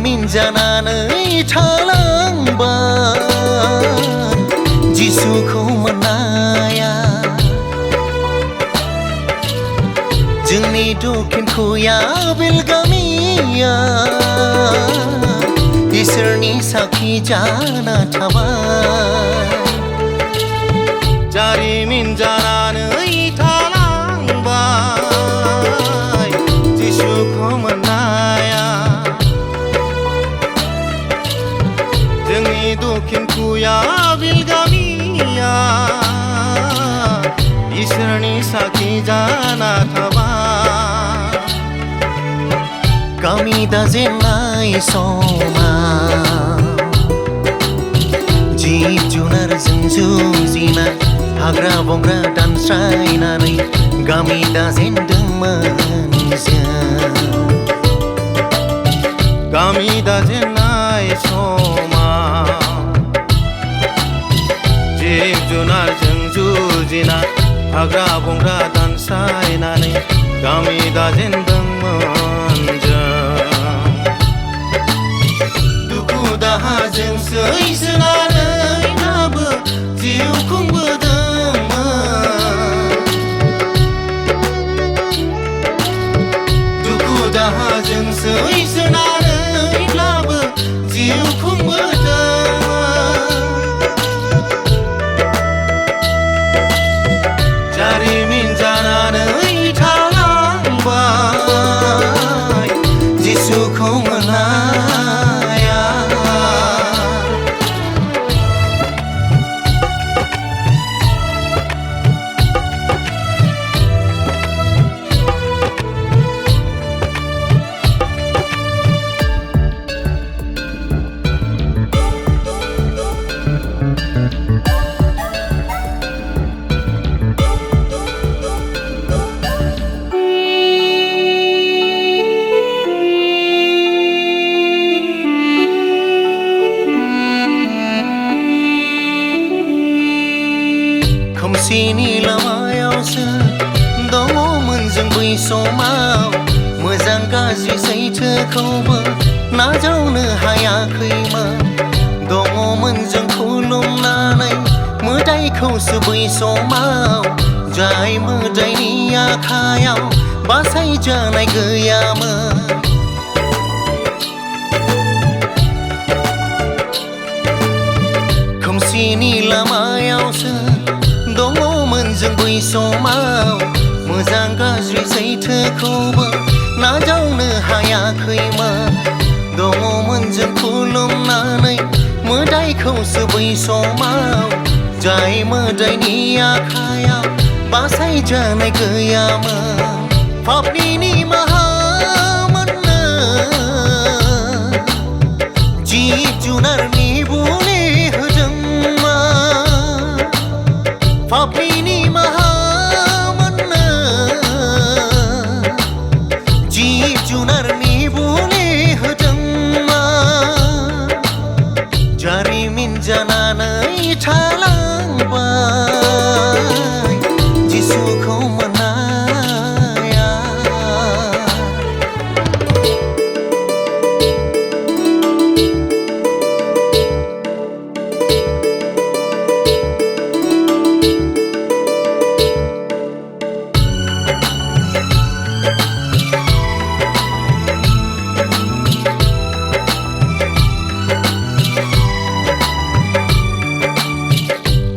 जारिमिन जानानै थालांबाय जिसुखौ मोननाया जोंनि दक्षिण खुया बेलगामिया इसोरनि साखि जाना थाबाय जारिमिन जानानै थालांबाय जिसुखौ मोननाया जोंनि दक्षिण खुया बेलगामिया इसोरनि साखि जाना थाबाय गामि दाजेननाय समाव जिब जुनारजों जुजिना हाग्रा बंग्रा दानस्रायनानै गामि दाजेनदोंमोन जों गामि दाजेननाय समाव जिब जुनारजों जुजिना हाग्रा बंग्रा दानस्रायनानै गामि दाजेनदोंमोन जों दुखु दाहाजों सैसोनानैब्लाबो जिउ खुंबोदोंमोन दुखु दाहाजों सैसोनानैब्लाबो जिउ खुंबोदोंमोन जारिमिन जानानै थालांबाय जिसुखौ मोननाया खोमसिनि लामायावसो दङमोन जों बै समाव मोजां गाज्रि सैथोखौबो नाजावनो हायाखैमोन दङमोन जों खुलुमनानै मोदायखौसो बै समाव जाय मोदायनि आखायाव बासायजानाय गैयामोन खोमसिनि लामायावसो दङमोन जों बै समाव मोजां गाज्रि सैथोखौबो नाजावनो हायाखैमोन दङमोन जों खुलुमनानै मोदायखौसो बै समाव जाय मोदायनि आखायाव बासायजानाय गैयामोन पापनि निमाहा मोननो जिब जुनारनि बुलि होदोंमोन पापनि निमाहा मोननो जिब जुनारनि बुलि होदोंमोन जारिमिन जानानै थालांबाय जिसुखौ मोननाया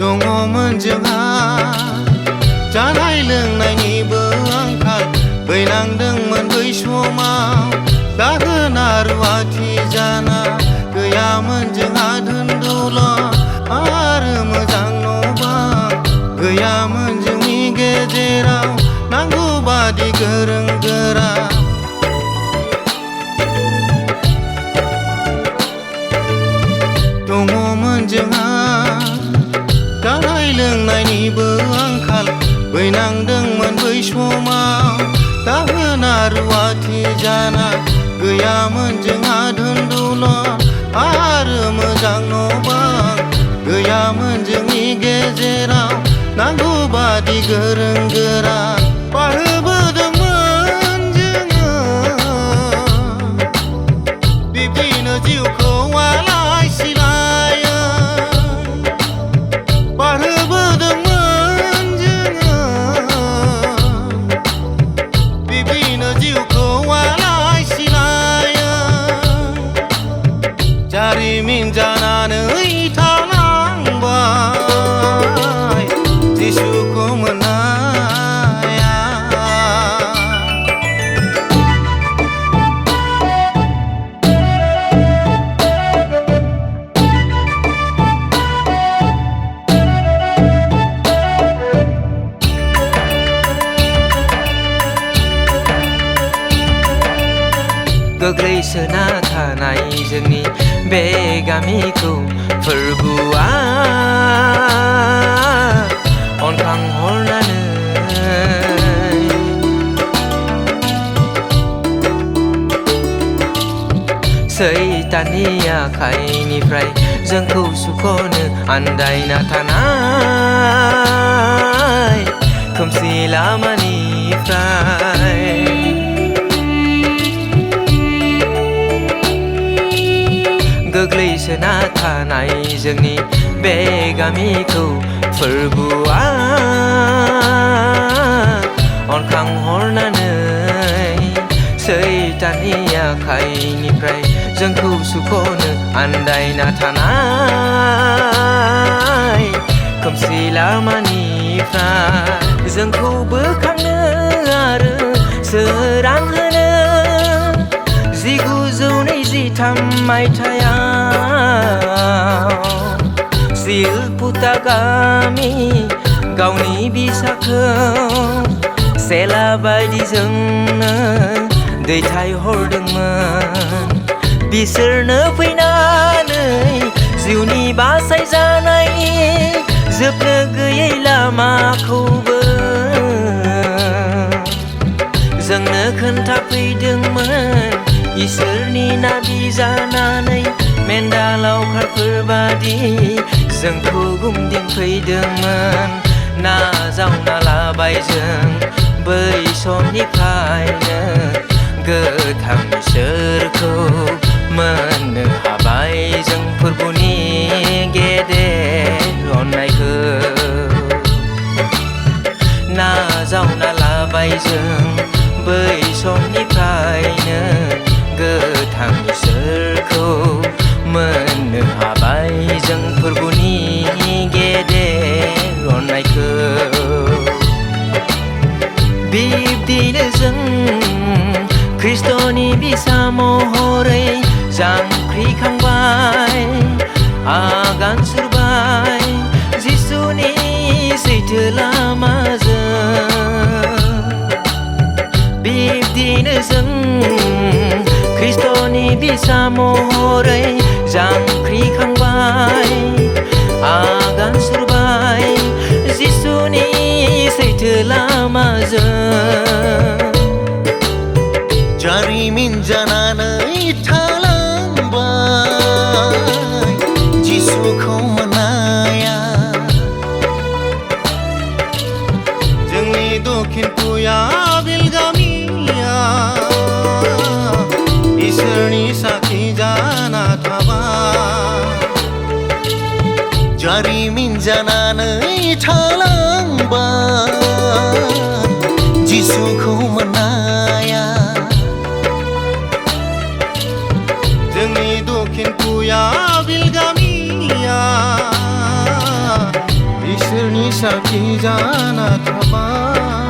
दङमोन जोंहा जानाय लोंनायनिबो आंखाल बैनांदोंमोन बै समाव दाहोना रुवाथि जाना गैयामोन जोंहा धोन दौलत आरो मोजां न' बां गैयामोन जोंनि गेजेराव नांगौ बादि गोरों गोरा दङमोन जोंहा जानाय लोंनायनिबो आंखाल बैनांदोंमोन बै समाव दाहोना रुवाथि जाना गैयामोन जोंहा धोन दौलत आरो मोजां न' बां गैयामोन जोंनि गेजेराव नांगौ बादि गोरों गोरा बारहोबोदोंमोन जोङो बिब्दिनो गोग्लैसोना थानाय जोंनि बे गामिखौ फोरबुआ अनखांहरनानै सैताननि आखाइनिफ्राय जोंखौ सुख'नो आन्दायना थानाय खोमसि लामानिफ्राय गोग्लैसोना थानाय जोंनि बे गामिखौ फोरबुआ अनखांहरनानै सैताननि आखाइनिफ्राय जोंखौ सुख'नो आन्दायना थानाय खोमसि लामानिफ्राय जोंखौ बोखांनो आरो सोरां होनो 1923 मायथाइयाव शिलपुता गामि गावनि बिसाखौ सेला बायदिजोंनो दैथायहरदोंमोन बिसोरनो फैनानै जिउनि बासायजानायनि जोबनो गैयै लामाखौबो जोंनो खोन्थाफैदोंमोन इसोरनि नाबि जानानै मेन्दा लावखारफोर बादि जोंखौ गुमदिंफैदोंमोन नाजावना लाबाय जों बै समनिफ्रायनो गोथां इसोरखौ मोननो हाबाय जों फोरबुनि गेदेर अननायखौ नाजावना लाबाय जों बै समनिफ्रायनो गोथां इसोरखौ मोननो हाबाय जों फोरबुनि गेदेर अननायखौ बिब्दिनो जों ख्रिस्ट'नि बिसा महरै जांख्रिखांबाय आगान सुरबाय जिसुनि सैथो लामाजों बिब्दिनो जों ख्रिस्ट'नि बिसा महरै जांख्रिखांबाय आगान सुरबाय जिसुनि सैथो लामाजों जारिमिन जानानै थालांबाय जिसुखौ मोननाया जोंनि दक्षिण पुयाबिल गामिया इसोरनि साखि जाना थाबाय जारिमिन जानानै थालांबाय जिसुखौ मोननाया जोंनि दक्षिण पुयाबिल गामिया इसोरनि साखि जाना थाबाय